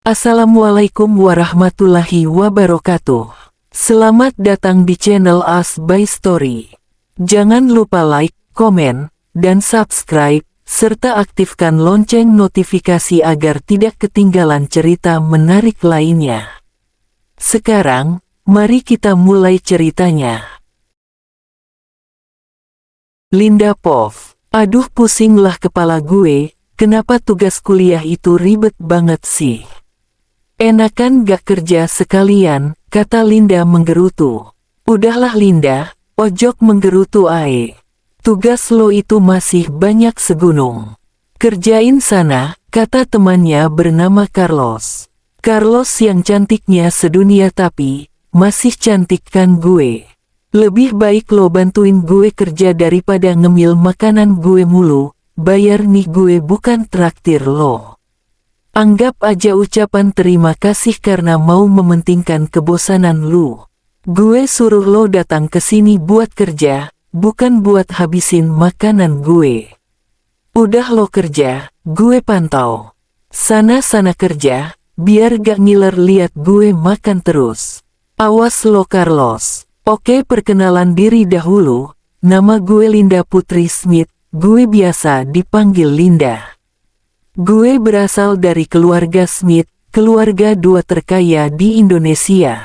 Assalamualaikum warahmatullahi wabarakatuh. Selamat datang di channel As by Story. Jangan lupa like, komen, dan subscribe, serta aktifkan lonceng notifikasi agar tidak ketinggalan cerita menarik lainnya. Sekarang, mari kita mulai ceritanya. Linda Pov. Aduh, pusinglah kepala gue, kenapa tugas kuliah itu ribet banget sih? Enakan gak kerja sekalian, kata Linda menggerutu. Udahlah Linda, ojok menggerutu ae. Tugas lo itu masih banyak segunung. Kerjain sana, kata temannya bernama Carlos. Carlos yang cantiknya sedunia tapi, masih cantik kan gue. Lebih baik lo bantuin gue kerja daripada ngemil makanan gue mulu, bayar nih gue bukan traktir lo. Anggap aja ucapan terima kasih karena mau mementingkan kebosanan lu. Gue suruh lo datang ke sini buat kerja, bukan buat habisin makanan gue. Udah lo kerja, gue pantau. Sana-sana kerja, biar gak ngiler liat gue makan terus. Awas lo Carlos. Oke, perkenalan diri dahulu, nama gue Linda Putri Smith, gue biasa dipanggil Linda. Gue berasal dari keluarga Smith, keluarga dua terkaya di Indonesia.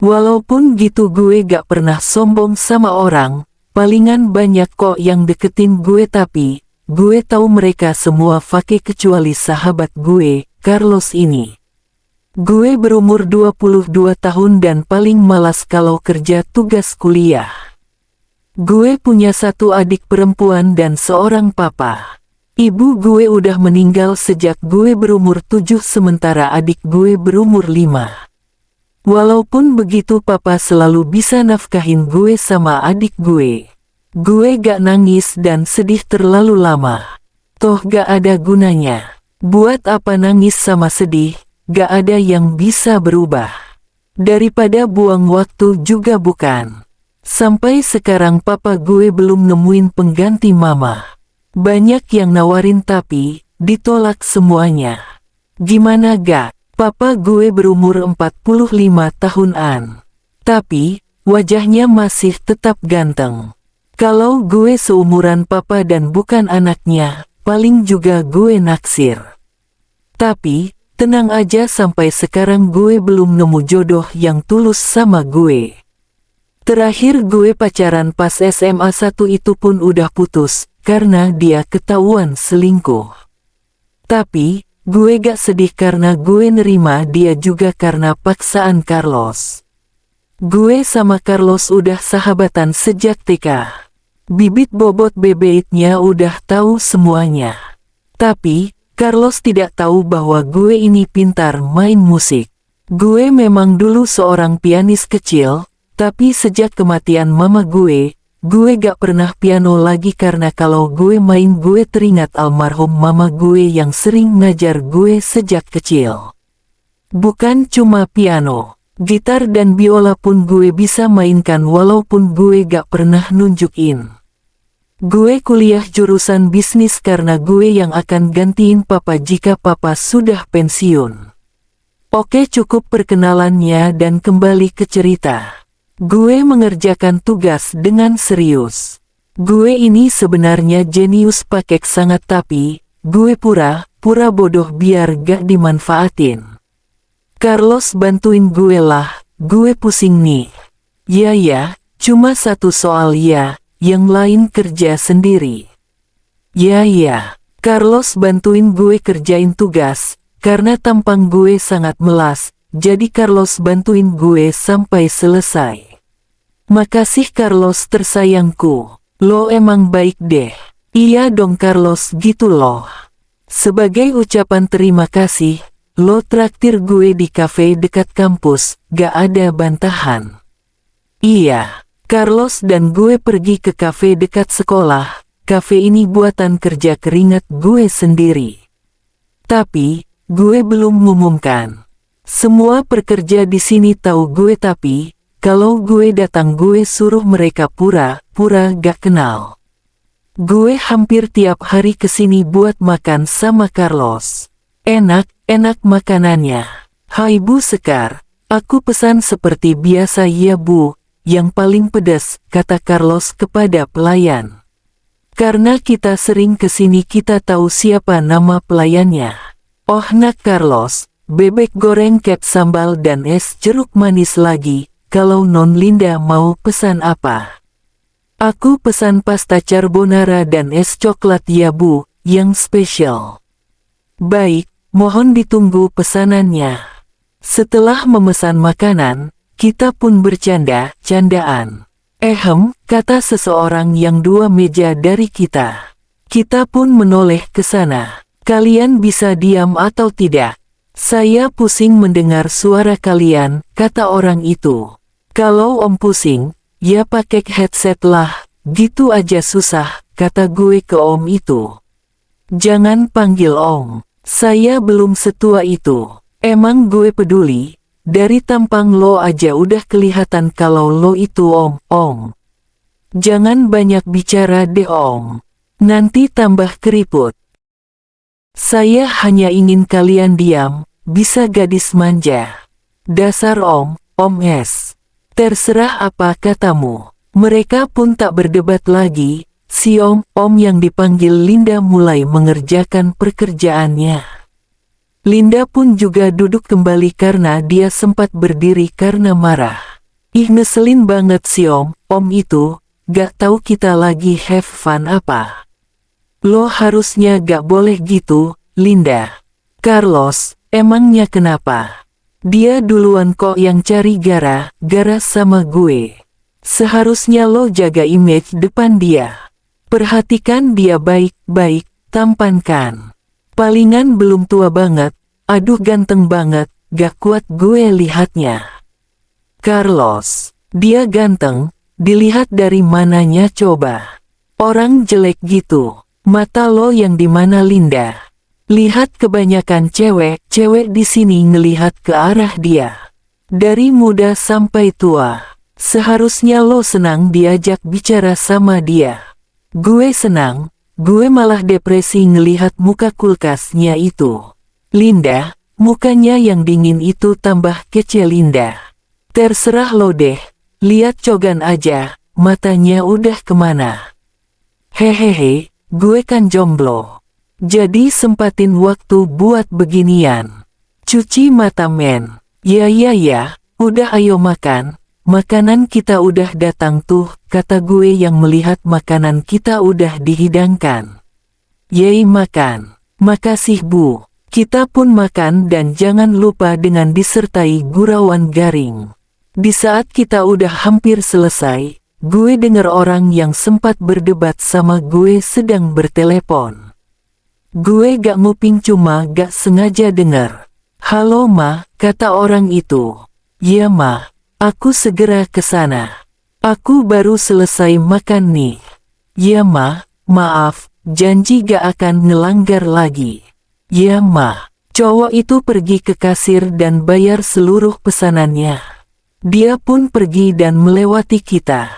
Walaupun gitu gue gak pernah sombong sama orang, palingan banyak kok yang deketin gue tapi, gue tahu mereka semua fake kecuali sahabat gue, Carlos ini. Gue berumur 22 tahun dan paling malas kalau kerja tugas kuliah. Gue punya satu adik perempuan dan seorang papa. Ibu gue udah meninggal sejak gue berumur 7 sementara adik gue berumur 5. Walaupun begitu papa selalu bisa nafkahin gue sama adik gue. Gue gak nangis dan sedih terlalu lama. Toh gak ada gunanya. Buat apa nangis sama sedih, gak ada yang bisa berubah. Daripada buang waktu juga bukan. Sampai sekarang papa gue belum nemuin pengganti mama. Banyak yang nawarin tapi, ditolak semuanya. Gimana gak? Papa gue berumur 45 tahunan. Tapi, wajahnya masih tetap ganteng. Kalau gue seumuran papa dan bukan anaknya, paling juga gue naksir. Tapi, tenang aja sampai sekarang gue belum nemu jodoh yang tulus sama gue. Terakhir gue pacaran pas SMA 1 itu pun udah putus, karena dia ketahuan selingkuh. Tapi, gue gak sedih karena gue nerima dia juga karena paksaan Carlos. Gue sama Carlos udah sahabatan sejak TK. Bibit bobot bebeknya udah tahu semuanya. Tapi, Carlos tidak tahu bahwa gue ini pintar main musik. Gue memang dulu seorang pianis kecil, tapi sejak kematian mama gue gak pernah piano lagi karena kalau gue main gue teringat almarhum mama gue yang sering ngajar gue sejak kecil. Bukan cuma piano, gitar dan biola pun gue bisa mainkan walaupun gue gak pernah nunjukin. Gue kuliah jurusan bisnis karena gue yang akan gantiin papa jika papa sudah pensiun. Oke, cukup perkenalannya dan kembali ke cerita. Gue mengerjakan tugas dengan serius. Gue ini sebenarnya jenius pakek sangat tapi, gue pura-pura bodoh biar gak dimanfaatin. Carlos bantuin gue lah, gue pusing nih. Ya, cuma satu soal ya, yang lain kerja sendiri. Ya, Carlos bantuin gue kerjain tugas, karena tampang gue sangat melas. Jadi Carlos bantuin gue sampai selesai. Makasih Carlos tersayangku, lo emang baik deh. Iya dong Carlos gitu loh. Sebagai ucapan terima kasih, lo traktir gue di kafe dekat kampus, gak ada bantahan. Iya, Carlos dan gue pergi ke kafe dekat sekolah, kafe ini buatan kerja keringat gue sendiri. Tapi, gue belum mengumumkan. Semua pekerja di sini tahu gue tapi, kalau gue datang gue suruh mereka pura-pura gak kenal. Gue hampir tiap hari kesini buat makan sama Carlos. Enak makanannya. Hai Bu Sekar, aku pesan seperti biasa ya Bu, yang paling pedas, kata Carlos kepada pelayan. Karena kita sering kesini kita tahu siapa nama pelayannya. Oh nak Carlos, bebek goreng kep sambal dan es jeruk manis lagi, kalau Non Linda mau pesan apa? Aku pesan pasta carbonara dan es coklat ya Bu, yang spesial. Baik, mohon ditunggu pesanannya. Setelah memesan makanan, kita pun bercanda-candaan. Kata seseorang yang 2 meja dari kita. Kita pun menoleh ke sana. Kalian bisa diam atau tidak? Saya pusing mendengar suara kalian, kata orang itu. Kalau Om pusing, ya pakai headset lah, gitu aja susah, kata gue ke Om itu. Jangan panggil Om, saya belum setua itu. Emang gue peduli? Dari tampang lo aja udah kelihatan kalau lo itu Om. Jangan banyak bicara deh Om. Nanti tambah keriput. Saya hanya ingin kalian diam, bisa gadis manja. Dasar Om es. Terserah apa katamu. Mereka pun tak berdebat lagi, si Om yang dipanggil Linda mulai mengerjakan pekerjaannya. Linda pun juga duduk kembali karena dia sempat berdiri karena marah. Ngeselin banget si Om itu, gak tahu kita lagi have fun apa. Lo harusnya gak boleh gitu, Linda. Carlos, emangnya kenapa? Dia duluan kok yang cari gara-gara sama gue. Seharusnya lo jaga image depan dia. Perhatikan dia baik-baik, tampan kan. Palingan belum tua banget, aduh ganteng banget, gak kuat gue lihatnya. Carlos, dia ganteng, dilihat dari mananya coba. Orang jelek gitu, mata lo yang dimana Linda? Lihat kebanyakan cewek di sini ngelihat ke arah dia. Dari muda sampai tua, seharusnya lo senang diajak bicara sama dia. Gue senang. Gue malah depresi ngelihat muka kulkasnya itu. Linda, mukanya yang dingin itu tambah kece Linda. Terserah lo deh, lihat cogan aja, matanya udah kemana. Hehehe, gue kan jomblo. Jadi sempatin waktu buat beginian. Cuci mata men. Ya, udah ayo makan. Makanan kita udah datang tuh, kata gue yang melihat makanan kita udah dihidangkan. Yeay makan. Makasih Bu. Kita pun makan dan jangan lupa dengan disertai gurauan garing. Di saat kita udah hampir selesai, gue denger orang yang sempat berdebat sama gue sedang bertelepon. Gue gak nguping cuma gak sengaja denger. Halo Ma, kata orang itu. Ya Ma. Aku segera ke sana. Aku baru selesai makan nih. Ya Ma, maaf, janji gak akan ngelanggar lagi. Ya Ma, cowok itu pergi ke kasir dan bayar seluruh pesanannya. Dia pun pergi dan melewati kita.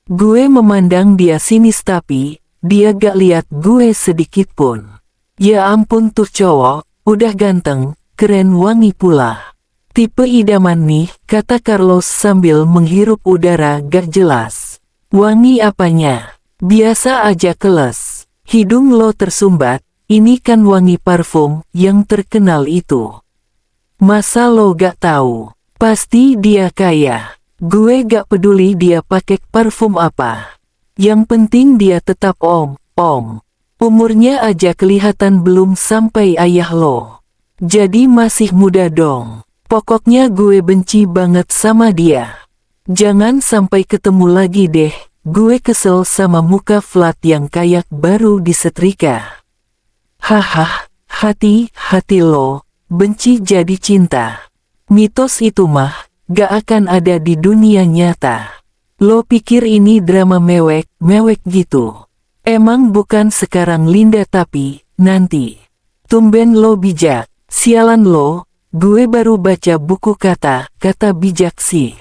Gue memandang dia sinis tapi, dia gak lihat gue sedikit pun. Ya ampun tuh cowok, udah ganteng, keren wangi pula. Tipe idaman nih, kata Carlos sambil menghirup udara gak jelas. Wangi apanya? Biasa aja keles. Hidung lo tersumbat, ini kan wangi parfum yang terkenal itu. Masa lo gak tahu? Pasti dia kaya. Gue gak peduli dia pakai parfum apa. Yang penting dia tetap Om. Umurnya aja kelihatan belum sampai ayah lo. Jadi masih muda dong. Pokoknya gue benci banget sama dia. Jangan sampai ketemu lagi deh, gue kesel sama muka flat yang kayak baru disetrika. Haha, hati lo, benci jadi cinta. Mitos itu mah, gak akan ada di dunia nyata. Lo pikir ini drama mewek gitu. Emang bukan sekarang Linda tapi, nanti. Tumben lo bijak, sialan lo. Gue baru baca buku kata bijak sih.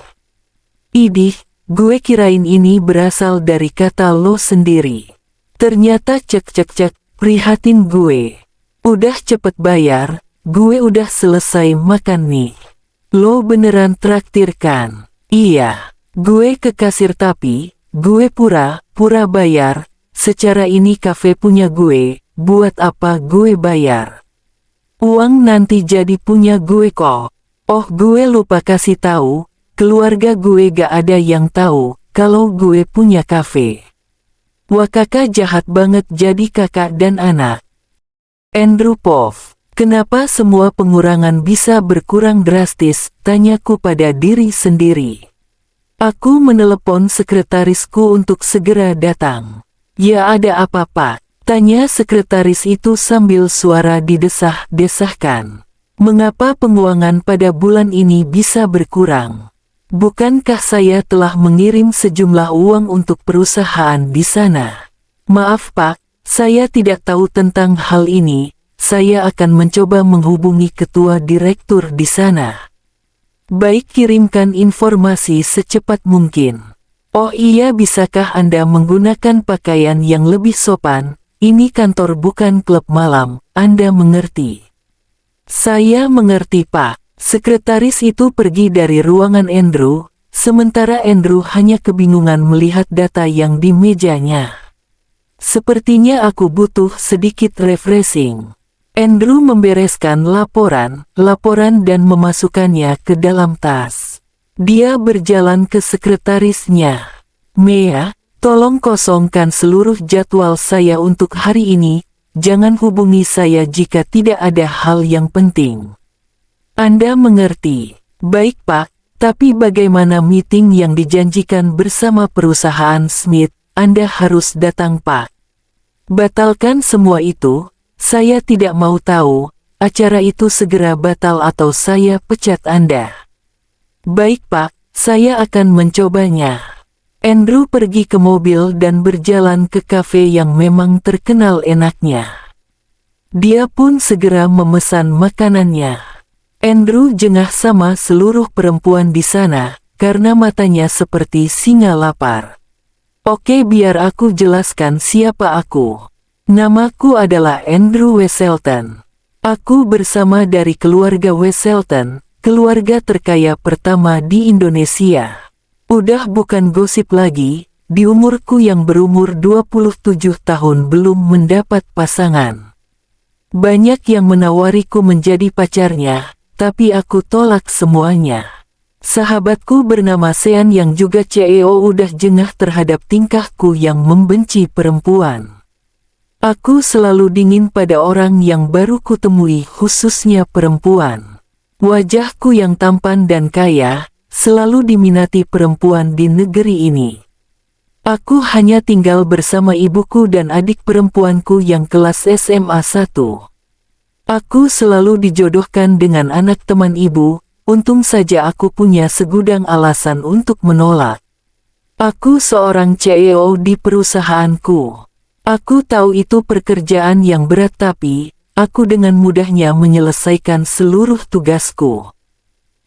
Idih, gue kirain ini berasal dari kata lo sendiri. Ternyata cek, prihatin gue. Udah cepet bayar, gue udah selesai makan nih. Lo beneran traktir kan? Iya, gue ke kasir tapi, gue pura-pura bayar, secara ini kafe punya gue, buat apa gue bayar? Uang nanti jadi punya gue kok. Oh gue lupa kasih tahu, keluarga gue gak ada yang tahu, kalau gue punya kafe. Wah kakak jahat banget jadi kakak dan anak. Andrew Puff. Kenapa semua pengurangan bisa berkurang drastis, tanyaku pada diri sendiri. Aku menelepon sekretarisku untuk segera datang. Ya ada apa pak? Tanya sekretaris itu sambil suara didesah-desahkan. Mengapa penguangan pada bulan ini bisa berkurang? Bukankah saya telah mengirim sejumlah uang untuk perusahaan di sana? Maaf pak, saya tidak tahu tentang hal ini. Saya akan mencoba menghubungi ketua direktur di sana. Baik, kirimkan informasi secepat mungkin. Oh iya, bisakah Anda menggunakan pakaian yang lebih sopan? Ini kantor bukan klub malam, Anda mengerti? Saya mengerti Pak. Sekretaris itu pergi dari ruangan Andrew, sementara Andrew hanya kebingungan melihat data yang di mejanya. Sepertinya aku butuh sedikit refreshing. Andrew membereskan laporan dan memasukkannya ke dalam tas. Dia berjalan ke sekretarisnya. Mea, tolong kosongkan seluruh jadwal saya untuk hari ini, jangan hubungi saya jika tidak ada hal yang penting. Anda mengerti? Baik Pak, tapi bagaimana meeting yang dijanjikan bersama perusahaan Smith? Anda harus datang Pak. Batalkan semua itu. Saya tidak mau tahu, acara itu segera batal atau saya pecat Anda. Baik Pak, saya akan mencobanya. Andrew pergi ke mobil dan berjalan ke kafe yang memang terkenal enaknya. Dia pun segera memesan makanannya. Andrew jengah sama seluruh perempuan di sana, karena matanya seperti singa lapar. Oke, biar aku jelaskan siapa aku. Namaku adalah Andrew Wesselton. Aku bersama dari keluarga Wesselton, keluarga terkaya pertama di Indonesia. Udah bukan gosip lagi, di umurku yang berumur 27 tahun belum mendapat pasangan. Banyak yang menawariku menjadi pacarnya, tapi aku tolak semuanya. Sahabatku bernama Sean yang juga CEO udah jengah terhadap tingkahku yang membenci perempuan. Aku selalu dingin pada orang yang baru kutemui, khususnya perempuan. Wajahku yang tampan dan kaya, selalu diminati perempuan di negeri ini. Aku hanya tinggal bersama ibuku dan adik perempuanku yang kelas SMA 1. Aku selalu dijodohkan dengan anak teman ibu, untung saja aku punya segudang alasan untuk menolak. Aku seorang CEO di perusahaanku. Aku tahu itu pekerjaan yang berat tapi, aku dengan mudahnya menyelesaikan seluruh tugasku.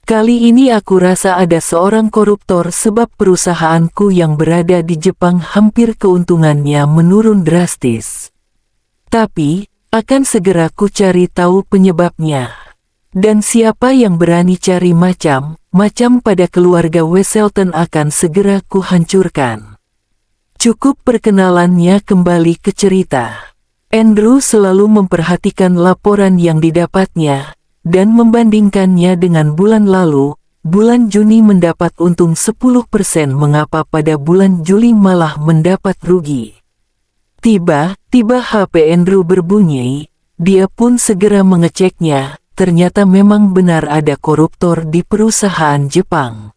Kali ini aku rasa ada seorang koruptor sebab perusahaanku yang berada di Jepang hampir keuntungannya menurun drastis. Tapi, akan segera ku cari tahu penyebabnya. Dan siapa yang berani cari macam-macam pada keluarga Wesselton akan segera ku hancurkan. Cukup perkenalannya, kembali ke cerita. Andrew selalu memperhatikan laporan yang didapatnya, dan membandingkannya dengan bulan lalu. Bulan Juni mendapat untung 10%, mengapa pada bulan Juli malah mendapat rugi. Tiba-tiba HP Andrew berbunyi, dia pun segera mengeceknya, ternyata memang benar ada koruptor di perusahaan Jepang.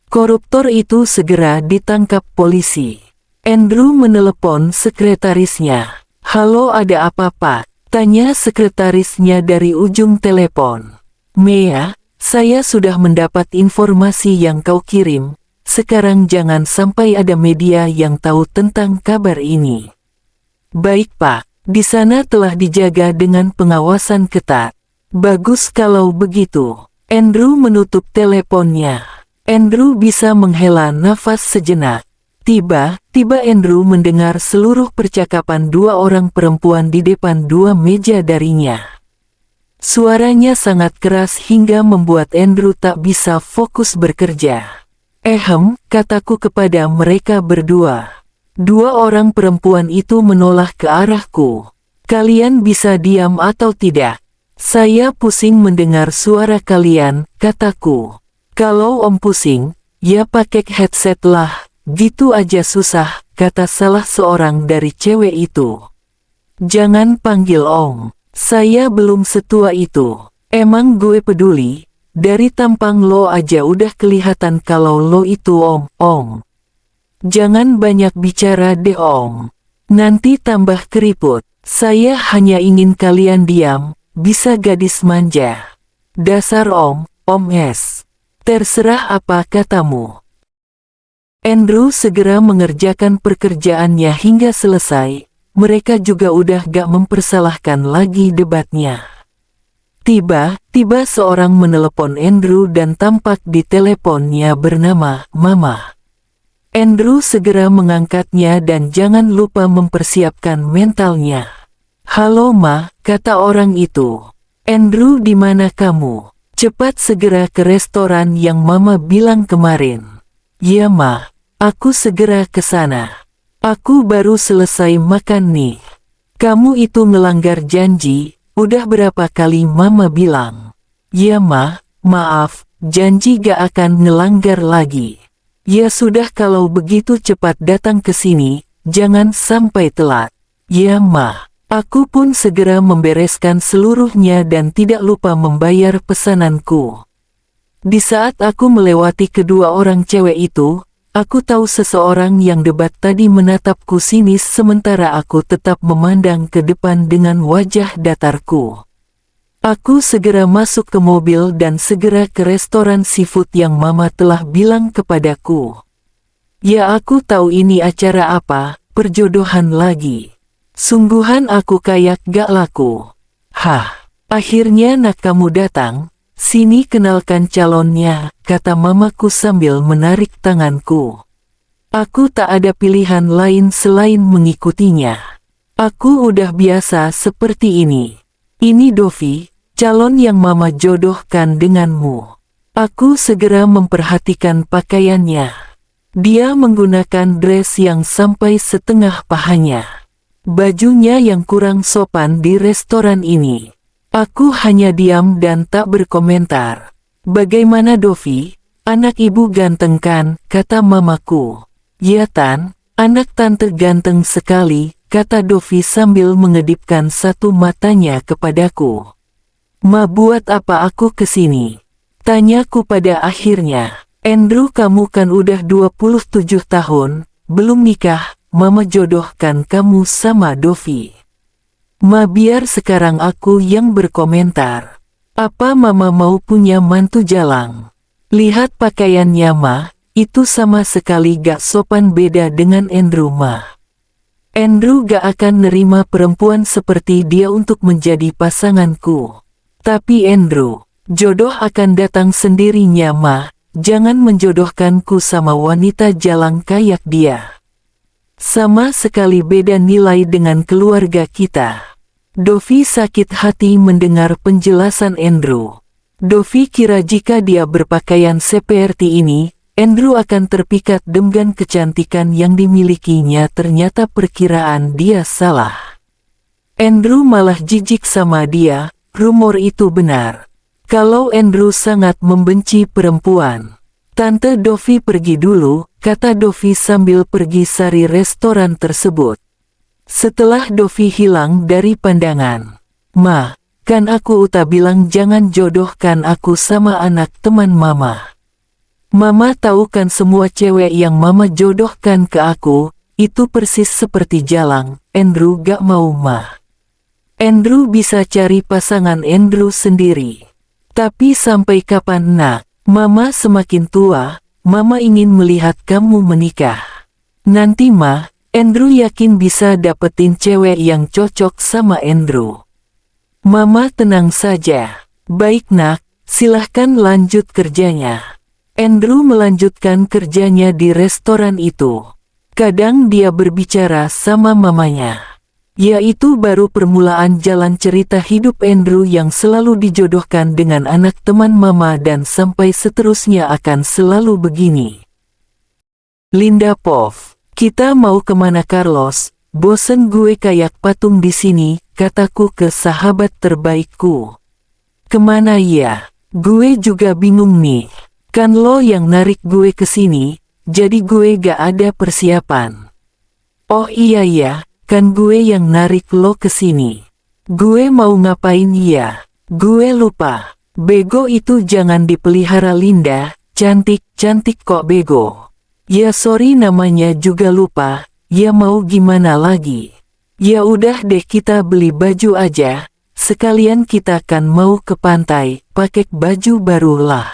Koruptor itu segera ditangkap polisi. Andrew menelepon sekretarisnya. Halo, ada apa Pak? Tanya sekretarisnya dari ujung telepon. Mea, saya sudah mendapat informasi yang kau kirim. Sekarang jangan sampai ada media yang tahu tentang kabar ini. Baik Pak, di sana telah dijaga dengan pengawasan ketat. Bagus kalau begitu. Andrew menutup teleponnya. Andrew bisa menghela nafas sejenak. Tiba-tiba Andrew mendengar seluruh percakapan dua orang perempuan di depan dua meja darinya. Suaranya sangat keras hingga membuat Andrew tak bisa fokus bekerja. Kataku kepada mereka berdua. Dua orang perempuan itu menoleh ke arahku. Kalian bisa diam atau tidak? Saya pusing mendengar suara kalian, kataku. Kalau Om pusing, ya pakai headset lah, gitu aja susah, kata salah seorang dari cewek itu. Jangan panggil Om. Saya belum setua itu. Emang gue peduli? Dari tampang lo aja udah kelihatan kalau lo itu Om. Jangan banyak bicara deh Om. Nanti tambah keriput. Saya hanya ingin kalian diam, bisa gadis manja. Dasar Om es. Terserah apa katamu. Andrew segera mengerjakan pekerjaannya hingga selesai. Mereka juga udah gak mempersalahkan lagi debatnya. Tiba-tiba seorang menelepon Andrew dan tampak di teleponnya bernama Mama. Andrew segera mengangkatnya dan jangan lupa mempersiapkan mentalnya. Halo Ma, kata orang itu. Andrew di mana kamu? Cepat segera ke restoran yang Mama bilang kemarin. Ya Ma, aku segera ke sana. Aku baru selesai makan nih. Kamu itu ngelanggar janji, udah berapa kali Mama bilang. Ya Ma, maaf, janji gak akan ngelanggar lagi. Ya sudah kalau begitu cepat datang ke sini, jangan sampai telat. Ya Ma, aku pun segera membereskan seluruhnya dan tidak lupa membayar pesananku. Di saat aku melewati kedua orang cewek itu, aku tahu seseorang yang debat tadi menatapku sinis sementara aku tetap memandang ke depan dengan wajah datarku. Aku segera masuk ke mobil dan segera ke restoran seafood yang Mama telah bilang kepadaku. Ya aku tahu ini acara apa, perjodohan lagi. Sungguhan aku kayak gak laku. Akhirnya nak kamu datang. Sini kenalkan calonnya, kata Mamaku sambil menarik tanganku. Aku tak ada pilihan lain selain mengikutinya. Aku udah biasa seperti ini. Ini Dovi, calon yang Mama jodohkan denganmu. Aku segera memperhatikan pakaiannya. Dia menggunakan dress yang sampai setengah pahanya. Bajunya yang kurang sopan di restoran ini. Aku hanya diam dan tak berkomentar. Bagaimana Dovi? Anak ibu ganteng kan, kata Mamaku. Ya Tan, anak tante ganteng sekali, kata Dovi sambil mengedipkan satu matanya kepadaku. Ma buat apa aku kesini? Tanyaku pada akhirnya. Andrew kamu kan udah 27 tahun, belum nikah, Mama jodohkan kamu sama Dovi. Ma biar sekarang aku yang berkomentar. Apa Mama mau punya mantu jalang? Lihat pakaiannya Ma, itu sama sekali gak sopan beda dengan Andrew Ma. Andrew gak akan nerima perempuan seperti dia untuk menjadi pasanganku. Tapi Andrew, jodoh akan datang sendirinya Ma, jangan menjodohkanku sama wanita jalang kayak dia. Sama sekali beda nilai dengan keluarga kita. Dovi sakit hati mendengar penjelasan Andrew. Dovi kira jika dia berpakaian seperti ini, Andrew akan terpikat dengan kecantikan yang dimilikinya. Ternyata perkiraan dia salah. Andrew malah jijik sama dia, rumor itu benar. Kalau Andrew sangat membenci perempuan. Tante Dovi pergi dulu, kata Dovi sambil pergi dari restoran tersebut. Setelah Dovi hilang dari pandangan. Ma, kan aku udah bilang jangan jodohkan aku sama anak teman Mama. Mama tahu kan semua cewek yang Mama jodohkan ke aku, itu persis seperti jalang. Andrew gak mau Ma. Andrew bisa cari pasangan Andrew sendiri. Tapi sampai kapan nak? Mama semakin tua, Mama ingin melihat kamu menikah. Nanti Ma, Andrew yakin bisa dapetin cewek yang cocok sama Andrew. Mama tenang saja. Baik nak, silahkan lanjut kerjanya. Andrew melanjutkan kerjanya di restoran itu. Kadang dia berbicara sama mamanya. Yaitu baru permulaan jalan cerita hidup Andrew yang selalu dijodohkan dengan anak teman mama dan sampai seterusnya akan selalu begini. Linda Pov, kita mau kemana Carlos? Bosen gue kayak patung di sini, kataku ke sahabat terbaikku. Kemana ya? Gue juga bingung nih. Kan lo yang narik gue ke sini, jadi gue gak ada persiapan. Oh iya ya. Kan gue yang narik lo ke sini. Gue mau ngapain ya? Gue lupa. Bego itu jangan dipelihara Linda, cantik kok bego. Ya sorry namanya juga lupa, ya mau gimana lagi. Ya udah deh kita beli baju aja, sekalian kita kan mau ke pantai, pakai baju baru lah.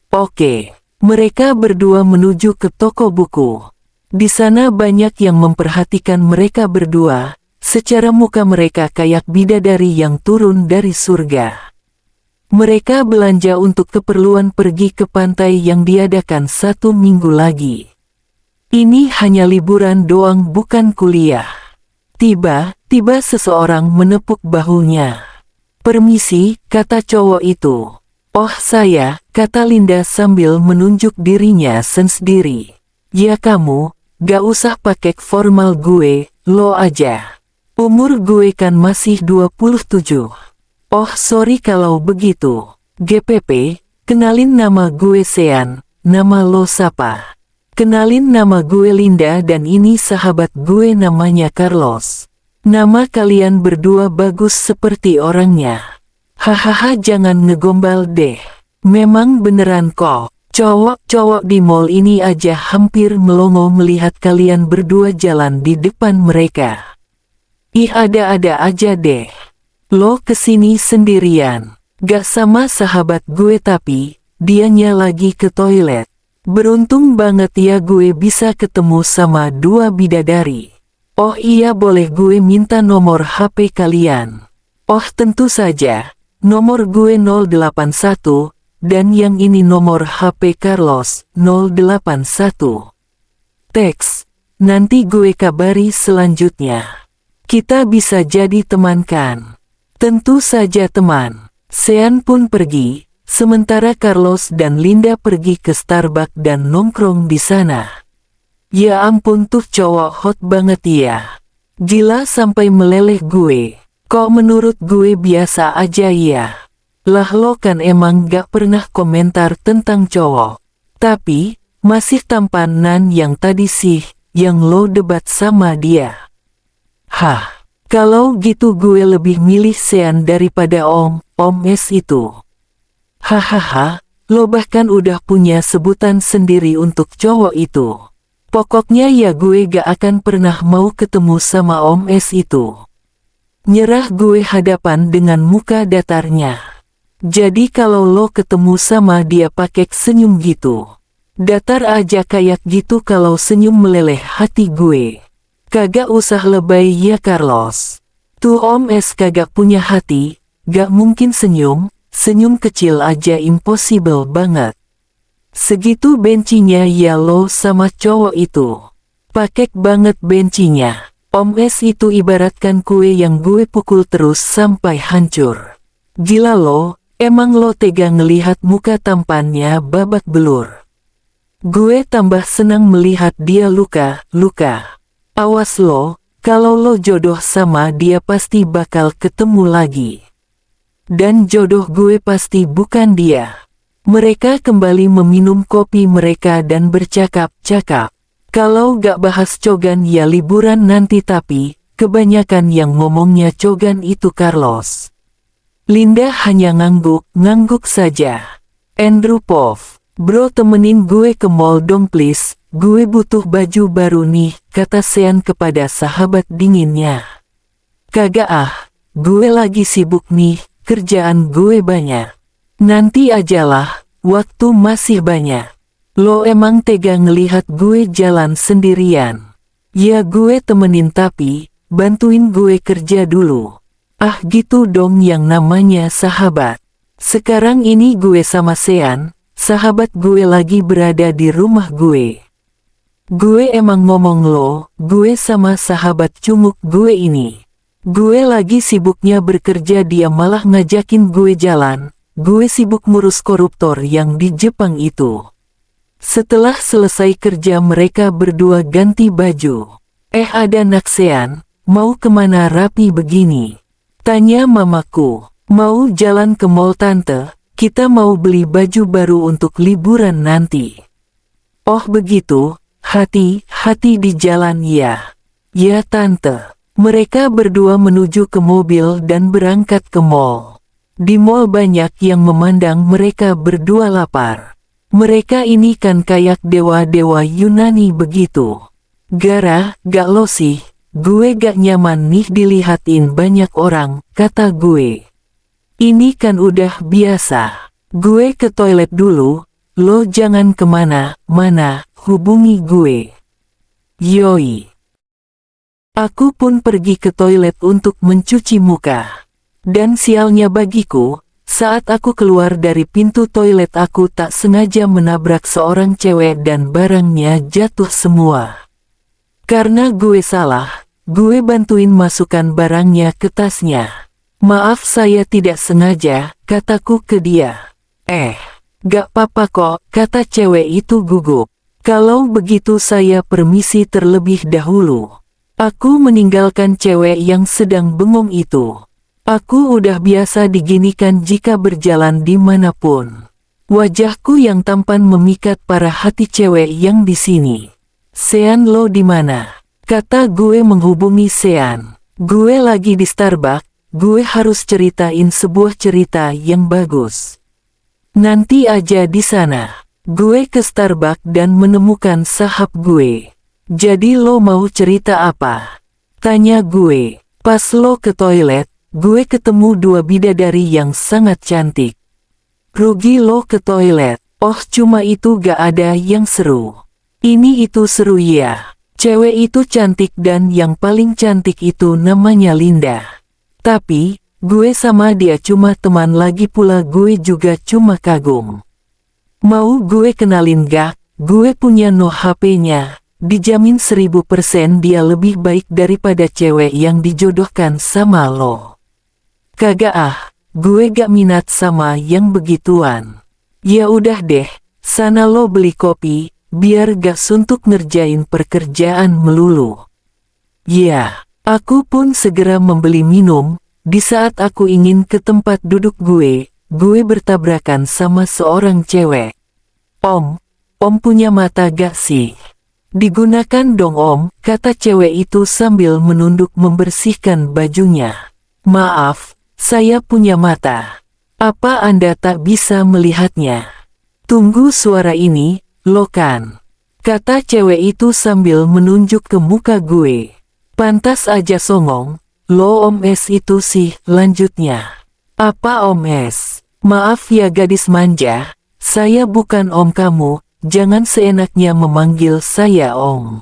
Oke, mereka berdua menuju ke toko buku. Di sana banyak yang memperhatikan mereka berdua, secara muka mereka kayak bidadari yang turun dari surga. Mereka belanja untuk keperluan pergi ke pantai yang diadakan 1 minggu lagi. Ini hanya liburan doang bukan kuliah. Tiba-tiba seseorang menepuk bahunya. Permisi, kata cowok itu. Oh saya, kata Linda sambil menunjuk dirinya sendiri. Ya kamu. Gak usah pakai formal gue, lo aja. Umur gue kan masih 27. Oh sorry kalau begitu. GPP, kenalin nama gue Sean, nama lo siapa? Kenalin nama gue Linda dan ini sahabat gue namanya Carlos. Nama kalian berdua bagus seperti orangnya. Hahaha jangan ngegombal deh. Memang beneran kok. Cowok-cowok di mall ini aja hampir melongo melihat kalian berdua jalan di depan mereka. Ih ada-ada aja deh. Lo kesini sendirian. Gak sama sahabat gue tapi, dianya lagi ke toilet. Beruntung banget ya gue bisa ketemu sama 2 bidadari. Oh iya boleh gue minta nomor HP kalian? Oh tentu saja, nomor gue 081. Dan yang ini nomor HP Carlos, 081. Teks, nanti gue kabari selanjutnya. Kita bisa jadi teman kan? Tentu saja teman. Sean pun pergi, sementara Carlos dan Linda pergi ke Starbucks dan nongkrong di sana. Ya ampun tuh cowok hot banget ya. Gila sampai meleleh gue. Kok menurut gue biasa aja ya? Lah lo kan emang gak pernah komentar tentang cowok. Tapi, masih tampanan yang tadi sih, yang lo debat sama dia. Hah, kalau gitu gue lebih milih Sean daripada Om S itu. Hahaha, lo bahkan udah punya sebutan sendiri untuk cowok itu. Pokoknya ya gue gak akan pernah mau ketemu sama Om S itu. Nyerah gue hadapan dengan muka datarnya. Jadi kalau lo ketemu sama dia pakai senyum gitu. Datar aja kayak gitu kalau senyum meleleh hati gue. Kagak usah lebay ya Carlos. Tuh Om S kagak punya hati, gak mungkin senyum, senyum kecil aja impossible banget. Segitu bencinya ya lo sama cowok itu. Pakek banget bencinya. Om S itu ibaratkan kue yang gue pukul terus sampai hancur. Gila lo. Emang lo tega ngelihat muka tampannya babak belur. Gue tambah senang melihat dia luka. Awas lo, kalau lo jodoh sama dia pasti bakal ketemu lagi. Dan jodoh gue pasti bukan dia. Mereka kembali meminum kopi mereka dan bercakap-cakap. Kalau gak bahas cogan ya liburan nanti tapi, kebanyakan yang ngomongnya cogan itu Carlos. Linda hanya ngangguk saja. Andrew Pov, bro temenin gue ke mall dong please, gue butuh baju baru nih, kata Sean kepada sahabat dinginnya. Kagak gue lagi sibuk nih, kerjaan gue banyak. Nanti ajalah, waktu masih banyak. Lo emang tega ngelihat gue jalan sendirian. Ya gue temenin tapi, bantuin gue kerja dulu. Gitu dong yang namanya sahabat. Sekarang ini gue sama Sean, sahabat gue lagi berada di rumah gue. Gue emang ngomong lo, gue sama sahabat cumuk gue ini. Gue lagi sibuknya bekerja dia malah ngajakin gue jalan. Gue sibuk ngurus koruptor yang di Jepang itu. Setelah selesai kerja mereka berdua ganti baju. Ada Naksean, mau kemana rapi begini? Tanya mamaku. Mau jalan ke mall tante, kita mau beli baju baru untuk liburan nanti. Oh begitu. Hati-hati di jalan ya. Ya tante. Mereka berdua menuju ke mobil dan berangkat ke mall. Di mall banyak yang memandang mereka berdua lapar. Mereka ini kan kayak dewa-dewa Yunani begitu. Gara, gak lo sih, gue gak nyaman nih dilihatin banyak orang, kata gue. Ini kan udah biasa. Gue ke toilet dulu, lo jangan kemana-mana. Hubungi gue. Yoi. Aku pun pergi ke toilet untuk mencuci muka. Dan sialnya bagiku, saat aku keluar dari pintu toilet aku tak sengaja menabrak seorang cewek dan barangnya jatuh semua. Karena gue salah, gue bantuin masukkan barangnya ke tasnya. Maaf saya tidak sengaja, kataku ke dia. Gak apa-apa kok, kata cewek itu gugup. Kalau begitu saya permisi terlebih dahulu. Aku meninggalkan cewek yang sedang bengong itu. Aku udah biasa diginikan jika berjalan dimanapun. Wajahku yang tampan memikat para hati cewek yang di sini. Sean lo di mana? Kata gue menghubungi Sean. Gue lagi di Starbucks, gue harus ceritain sebuah cerita yang bagus. Nanti aja di sana. Gue ke Starbucks dan menemukan sahab gue. Jadi lo mau cerita apa? Tanya gue. Pas lo ke toilet, gue ketemu dua bidadari yang sangat cantik. Rugi lo ke toilet. Oh cuma itu gak ada yang seru. Ini itu seru ya. Cewek itu cantik dan yang paling cantik itu namanya Linda. Tapi, gue sama dia cuma teman lagi pula gue juga cuma kagum. Mau gue kenalin gak? Gue punya no HP-nya. Dijamin 1000% dia lebih baik daripada cewek yang dijodohkan sama lo. Kagak ah, gue gak minat sama yang begituan. Ya udah deh, sana lo beli kopi, biar gak suntuk ngerjain pekerjaan melulu. Ya, aku pun segera membeli minum. Di saat aku ingin ke tempat duduk gue bertabrakan sama seorang cewek. Om punya mata gak sih? Digunakan dong om, kata cewek itu sambil menunduk membersihkan bajunya. Maaf, saya punya mata. Apa Anda tak bisa melihatnya? Tunggu suara ini, lo kan? Kata cewek itu sambil menunjuk ke muka gue. Pantas aja songong, lo om es itu sih, lanjutnya. Apa om es? Maaf ya gadis manja. Saya bukan om kamu, jangan seenaknya memanggil saya om.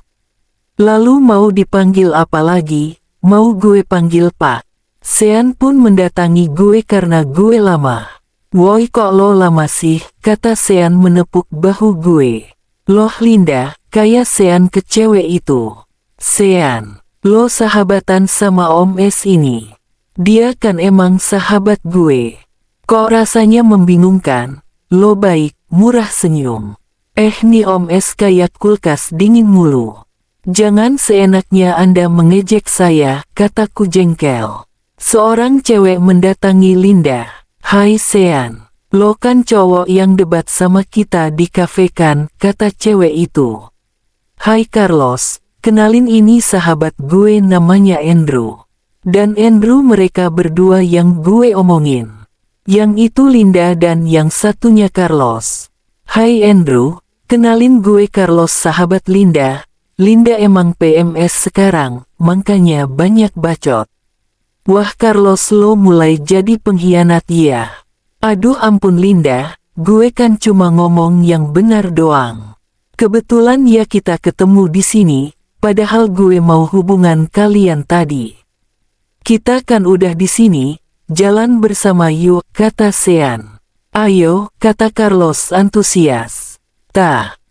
Lalu mau dipanggil apa lagi? Mau gue panggil pak? Sean pun mendatangi gue karena gue lama. Woi kok lo lama sih? Kata Sean menepuk bahu gue. Loh Linda, kayak Sean ke cewek itu. Sean, lo sahabatan sama om es ini. Dia kan emang sahabat gue. Kok rasanya membingungkan? Lo baik, murah senyum. Nih om es kayak kulkas dingin mulu. Jangan seenaknya Anda mengejek saya, kataku jengkel. Seorang cewek mendatangi Linda. Hai Sean, lo kan cowok yang debat sama kita di kafe kan, kata cewek itu. Hai Carlos, kenalin ini sahabat gue namanya Andrew. Dan Andrew mereka berdua yang gue omongin. Yang itu Linda dan yang satunya Carlos. Hai Andrew, kenalin gue Carlos sahabat Linda. Linda emang PMS sekarang, makanya banyak bacot. Wah Carlos lo mulai jadi pengkhianat ya. Aduh ampun Linda, gue kan cuma ngomong yang benar doang. Kebetulan ya kita ketemu di sini, padahal gue mau hubungan kalian tadi. Kita kan udah di sini. Jalan bersama yuk, kata Sean. Ayo, kata Carlos antusias.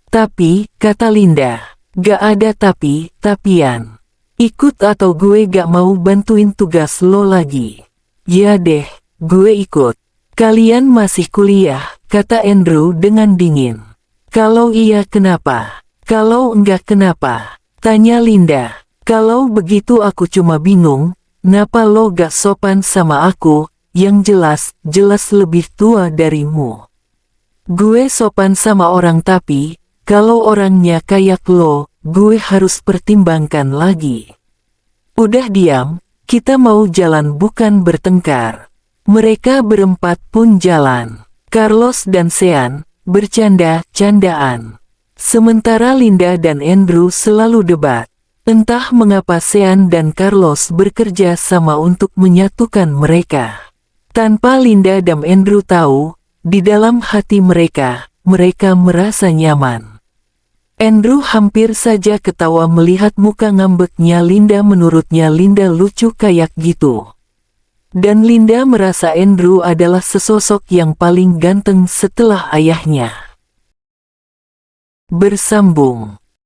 Tapi, kata Linda, Gak ada tapi-tapian. Ikut atau gue gak mau bantuin tugas lo lagi. Ya deh, gue ikut. Kalian masih kuliah, kata Andrew dengan dingin. Kalau iya kenapa? Kalau enggak kenapa? Tanya Linda. Kalau begitu aku cuma bingung, kenapa lo gak sopan sama aku, yang jelas lebih tua darimu. Gue sopan sama orang tapi, kalau orangnya kayak lo, gue harus pertimbangkan lagi. Udah diam, kita mau jalan bukan bertengkar. Mereka berempat pun jalan. Carlos dan Sean bercanda-candaan. Sementara Linda dan Andrew selalu debat. Entah mengapa Sean dan Carlos bekerja sama untuk menyatukan mereka. Tanpa Linda dan Andrew tahu, di dalam hati mereka merasa nyaman. Andrew hampir saja ketawa melihat muka ngambeknya Linda. Menurutnya Linda lucu kayak gitu. Dan Linda merasa Andrew adalah sesosok yang paling ganteng setelah ayahnya. Bersambung.